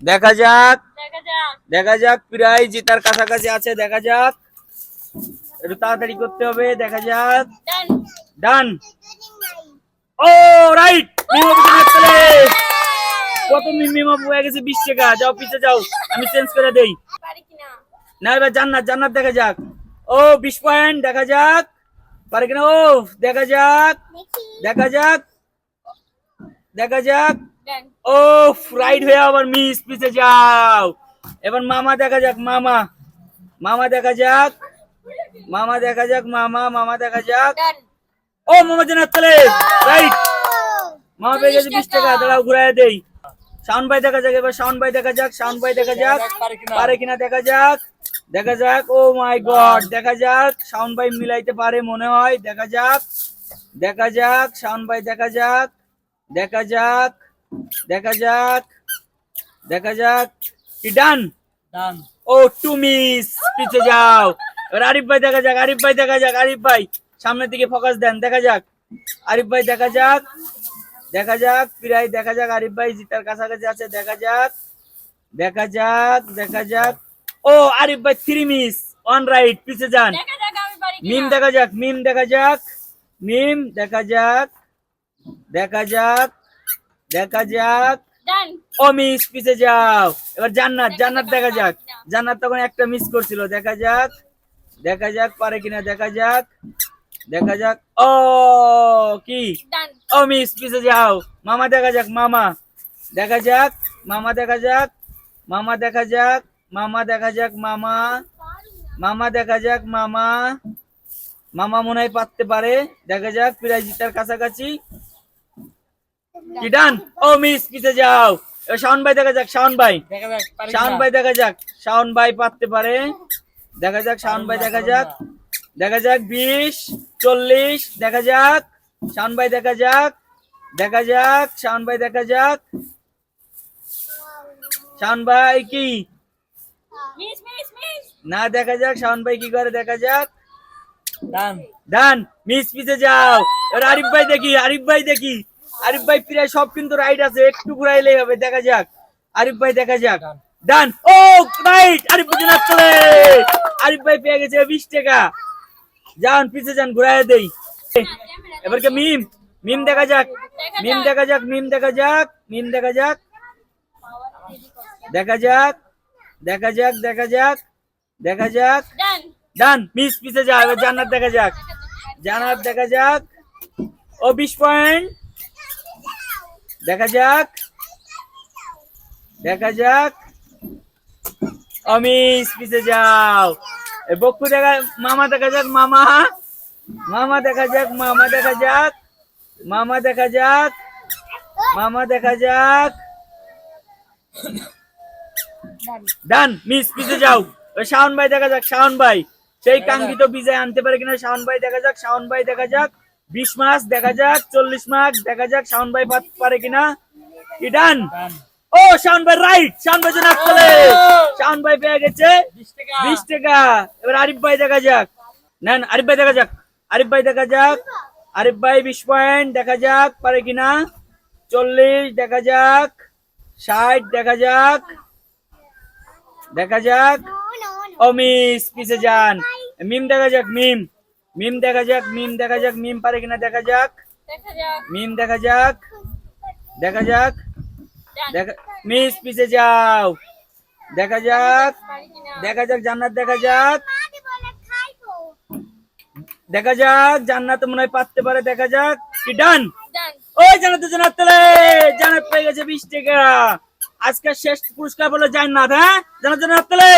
দেখা যাক দেখা যাক প্রায় জেতার কাছাকাছি আছে। দেখা যাক, একটু তাড়াতাড়ি করতে হবে। দেখা যাক। ডান। ও রাইট। প্রথম মিনিমাম হয়ে গেছে 20 টাকা। যাও পিছে যাও, আমি চেঞ্জ করে দেই। না এবার জান্নাত, জান্নাত দেখা যাক। ও 20 পয়েন্ট। দেখা যাক পারে কিনা। ও দেখা যাক, দেখা যাক, দেখা যাক। ও রাইট হয়ে আবার মিস, পিছে যাও। এবার মামা দেখা যাক। মামা, মামা দেখা যাক, মামা দেখা যাক, মামা, মামা দেখা যাক। ও মামা জান্নাত চলে রাইট। মামা পেয়ে গেছে 20 টাকা। দাঁড়াও ঘুরাই দেই। শাওন ভাই দেখা যাক। এবার শাওন ভাই দেখা যাক। শাওন ভাই দেখা যাক পারে কিনা। দেখা যাক, দেখা যাক। ও মাই গড। দেখা যাক শাওন ভাই মিলাইতে পারে মনে হয়। দেখা যাক, দেখা যাক। শাওন ভাই দেখা যাক, দেখা যাক, দেখা যাক, দেখা যাক। কি ডান? ডান। ও টু মিস, পিছে যাও। এবার আরিফ ভাই দেখা যাক। আরিফ ভাই দেখা যাক। আরিফ ভাই সামনের দিকে ফোকাস দেন। দেখা যাক আরিফ ভাই দেখা যাক, দেখা যাক প্রায়। দেখা যাক আরিফ ভাই জিতার কাছাকাছি আছে। দেখা যাক, দেখা যাক, দেখা যাক। ও আরিফ ভাই 3 মিস, 1 রাইট, পিছে যান। মিম দেখা যাক। মিম দেখা যাক। মিম দেখা যাক, দেখা যাক, দেখা যাক। ও মিস, পিছে যাও। এবার জান্নাত, জান্নাত দেখা যাক। জান্নাত তখন একটা মিস করছিল। দেখা যাক, দেখা যাক পারে কিনা। দেখা যাক, দেখা যাক। ও কি? ও মিস, পিছে যাও। মামা দেখা যাক। মামা দেখা যাক। মামা দেখা যাক। মামা দেখা যাক। মামা দেখা যাক। মামা, মামা দেখা যাক। মামা, মামা মনে হয় পারতে পারে। দেখা যাক প্রায় জিতার কাছাকাছি। কি ডান? ও মিস, পিছে যাও। শাওন ভাই দেখা যাক। শাওন ভাই, শাওন ভাই দেখা যাক। শাওন ভাই পারতে পারে। দেখা যাক শাওন ভাই দেখা যাক। দেখা যাক 20, 40। দেখা যাক শাওন ভাই দেখা যাক। দেখা যাক শাওন ভাই দেখা যাক। শাওন ভাই কি না? দেখা যাক শাওন ভাই কি করে। দেখা যাক। ডান। ডান। মিস, পিছে যাও। এবার আরিফ ভাই দেখি। আরিফ ভাই দেখি। আরিফ ভাই প্রায় সব কিন্তু রাইট আছে, একটু ঘুরাইলেই হবে। দেখা যাক আরিফ ভাই দেখা যাক। ডান। ও রাইট। আরিফ ভাই জান্নাত চলে। আরিফ ভাই পেয়ে গেছে 20 টাকা। যান পিছে যান, ঘুরাই দেই। এবার কে মিম, মিম দেখা যাক। মিম দেখা যাক। মিম দেখা যাক। মিম দেখা যাক। দেখা যাক, দেখা যাক, দেখা যাক, দেখা যাক। ডান। মিস, পিছে যাও। এবার জান্নাত দেখা যাক। জান্নাত দেখা যাক। ও 20 পয়েন্ট। দেখা যাক, দেখা যাক। ও মিস, পিছে যাও। এ বক্কু দেখা। মামা দেখা যাক। মামা, মামা দেখা যাক। মামা দেখা যাক। মামা দেখা যাক। মামা দেখা যাক। ডান। মিস, পিছে যাও। শাওন ভাই দেখা যাক। শাওন ভাই সেই কাঙ্ক্ষিত বিজয় আনতে পারে কিনা। শাওন ভাই দেখা যাক। শাওন ভাই দেখা যাক। 20 মার্কস দেখা যাক। 40 মার্কস দেখা যাক। শাওন ভাই পারে কিনা। কি ডান? ও শাওন ভাই রাইট। শাওন ভাই জান্নাত চলে। শাওন ভাই পেয়ে গেছে 20 টাকা। এবার আরিফ ভাই দেখা যাক। নেন আরিফ ভাই দেখা যাক। আরিফ ভাই দেখা যাক। আরিফ ভাই 20 পয়েন্ট। দেখা যাক পারে কিনা। 40 দেখা যাক। 60 দেখা যাক। দেখা যাক। ও মিস, পিছে যান। মিম দেখা যাক। মিম, মিম দেখা যাক। মিম দেখা যাক। মিম পারে কিনা। দেখা যাক। মিম দেখা যাক। দেখা যাক। দেখা মিস, পিছে যাও। দেখা যাক। দেখা যাক জান্নাত দেখা যাক। দেখা যাক জান্নাত মনে হয় পারতে পারে। দেখা যাক। কি ডান? ওই জান্নাত, জান্নাত চলে। জান্নাত পেয়ে গেছে 20 টাকা। আজকের শেষ পুরস্কার বলে জান্নাত। হ্যাঁ জান্নাত, জান্নাত চলে।